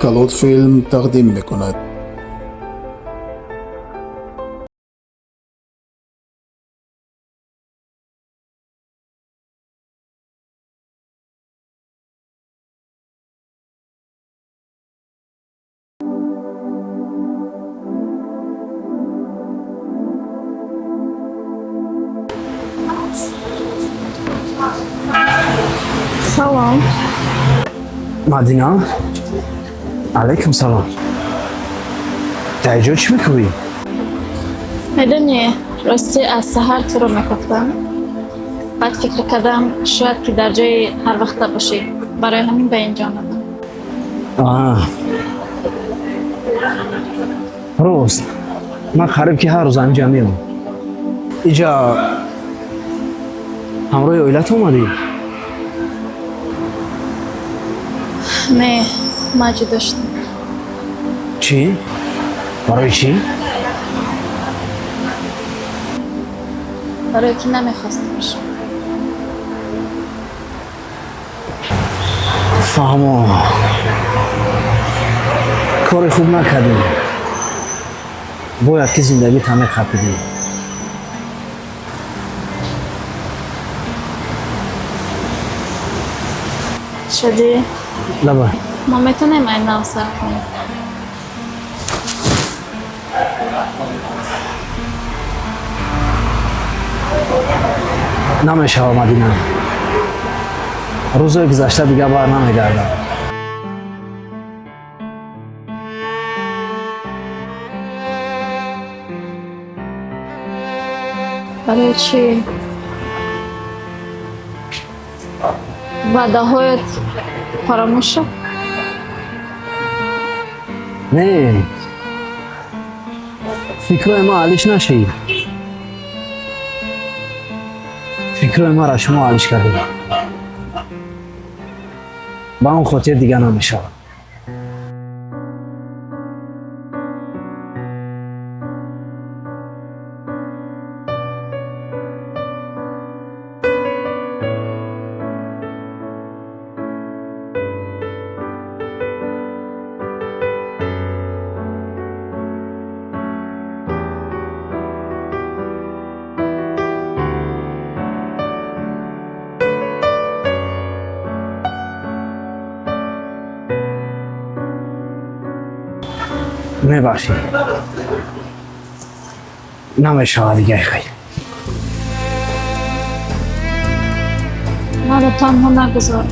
کلود فیلم تقدیم میکند. سلام. مدینه علیکم سلام. در اینجا چی میکنی؟ میدونی راستی از سحر تو رو میگفتم، بعد فکر کردم شاید که در جای هر وقت باشی، برای همین به اینجا آمدم. راست من قریب که هر روز اینجا میام. اینجا همراه اویلت اومدی؟ نه، مجید داشتم. چی؟ برای چی؟ برای که نمیخواستمش. فهمم. کار خوب نکردی. باید که زندگی تمه خپیدی. شدی؟ لبا ما میتونیم این نام سر کنیم. نمیشه مدینه. روزای گذشته دیگه بر نمیگردم. برای چی؟ وعده هایت فراموش شد؟ نه فکرهای ما حلیش نشید. فکرهای ما را شما حلیش کردید. با اون خاطر دیگه نمیشه. میبخشید. نمیشه دیگه خیلی. من رو تنها نگذار.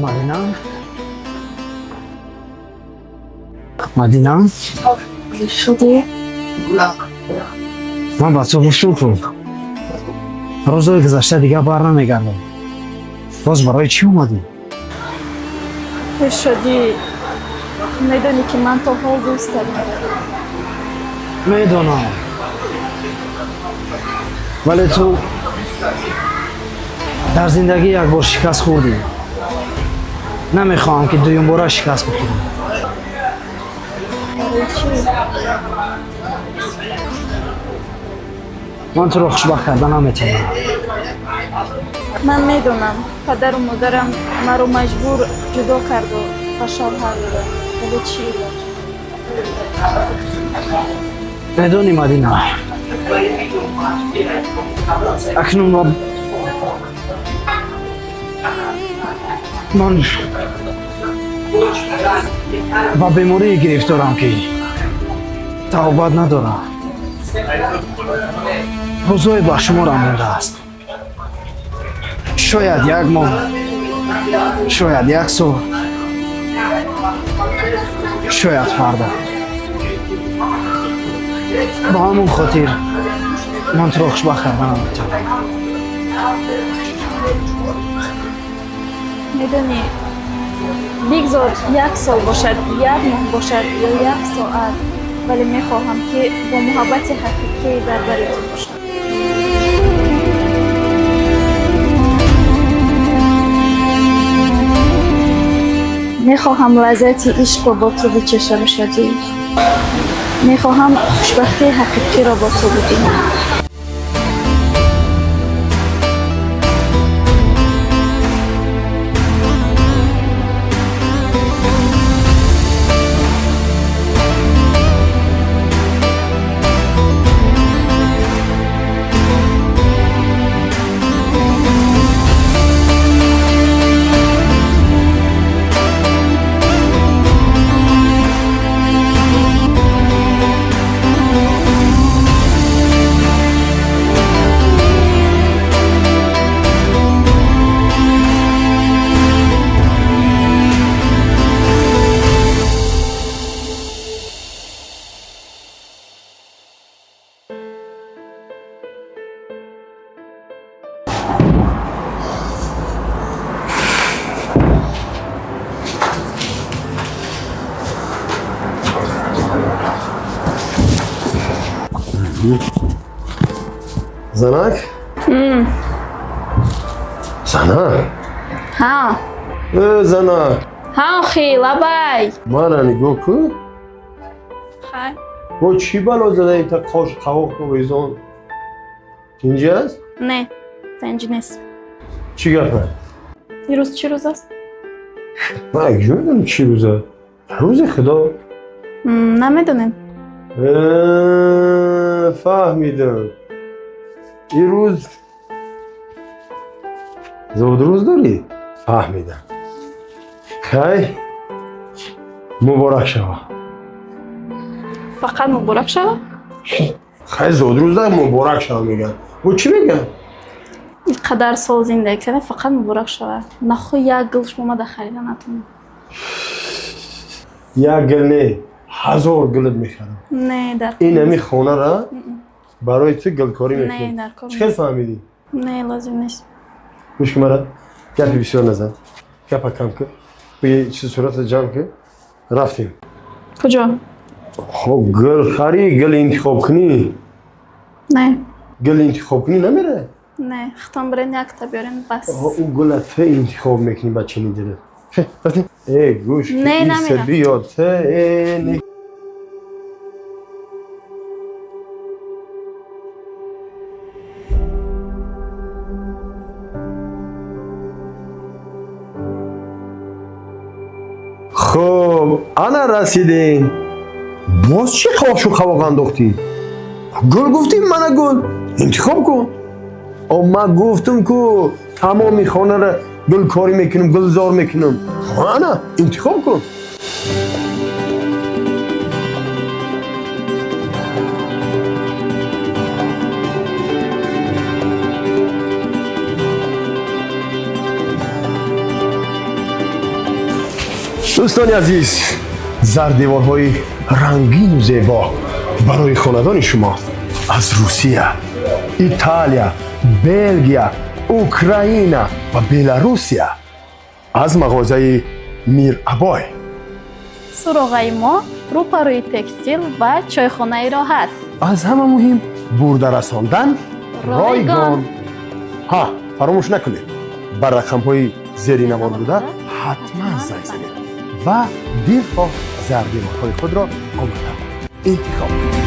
مدینه مدینه شدی؟ من بچه گفتم که روزهای گذشته دیگه بر نمیگردم. باز برای چی اومدی؟ شدی میدونی که من تو حال دوست دارم. میدونم ولی تو در زندگی یک بار شکست خوردی. نمیخواهم که دویم باره شکست بخوری. برای چی؟ من تو رو خوشبخت کردن نمیتونم. من میدونم پدر و مادرم مرا مجبور جدا کرد و فشار حل داد. ولی چی علاج؟ میدونی مدینه اکنون من با بیماری گرفتارم که توبت ندارم. روزهای با شما را مونده است. شاید یک ماه، شاید یک سال، شاید فردا. با همون خاطر من تو را خوشبخت کردن نمیتونم. میدونی بگذار یک سال باشد، یک ماه باشد یا یک ساعت، ولی میخواهم که با محبت حقیقی در بر تو باشم. میخواهم لذت عشق را با تو بچشم شدی. میخواهم خوشبختی حقیقی را با تو ببینم. زنک؟ زنک؟ ها زنک ها خیلی بای من نگاه کن خیلی با چی بلا زده این تا قاش قواق تو ویزان اینجا است؟ نه اینجا نیست. چی گفت؟ این روز چی روز است؟ من اگه میدونم چی روزه روز خدا نمیدونم. فهمیدم این روز زود روز داری؟ فهمیدم خیلی مبارک شما فقط مبارک شد؟ خیلی زود روز داری مبارک شما میگن و چی میگن؟ اینقدر سال زندگی کنه فقط مبارک شد. نخو یک گلش اومده خریدن نتونم. یک گل نه 1000 گلت میخرم. نه در این همی خونه را برای تو گلکاری نه میکنم. در کار چه نیست. فهمیدی؟ نه لازم نیست. گوش کن مرا گپی بسیار نزن گپ کم کن به یه چیز صورت جمع کن رفتیم. کجا؟ خب گل خری گل انتخاب کنی نه گل انتخاب کنی نمیره. نه ختم برین یک تا بیارین بس. اون گل تو انتخاب میکنی بچه میداره. رفتیم. ای گوش نه، این نمیرم. سبی یاد نه خب انا رسیدیم. باز چی خواشو خواق انداختی؟ گل گفتی من گل انتخاب کن. او من گفتم که تمامی خانه را گل کاری میکنم گلزار میکنم. انا انتخاب کن. دوستان عزیز، زردیوارهای رنگین و زیبا برای خاندان شما از روسیه، ایتالیا، بلژیم، اوکراین و بلاروسیه از مغازه میر ابای. суроғаи мо рӯпарӯи текстил ва чойхонаи роҳат. از همه مهم برده رساندن رایگان. ها فراموش نکنید بر رقم های زیر نوار بوده حتما زنگ زنید و دیرها زردیوارهای خود را آماده انتخاب کنید.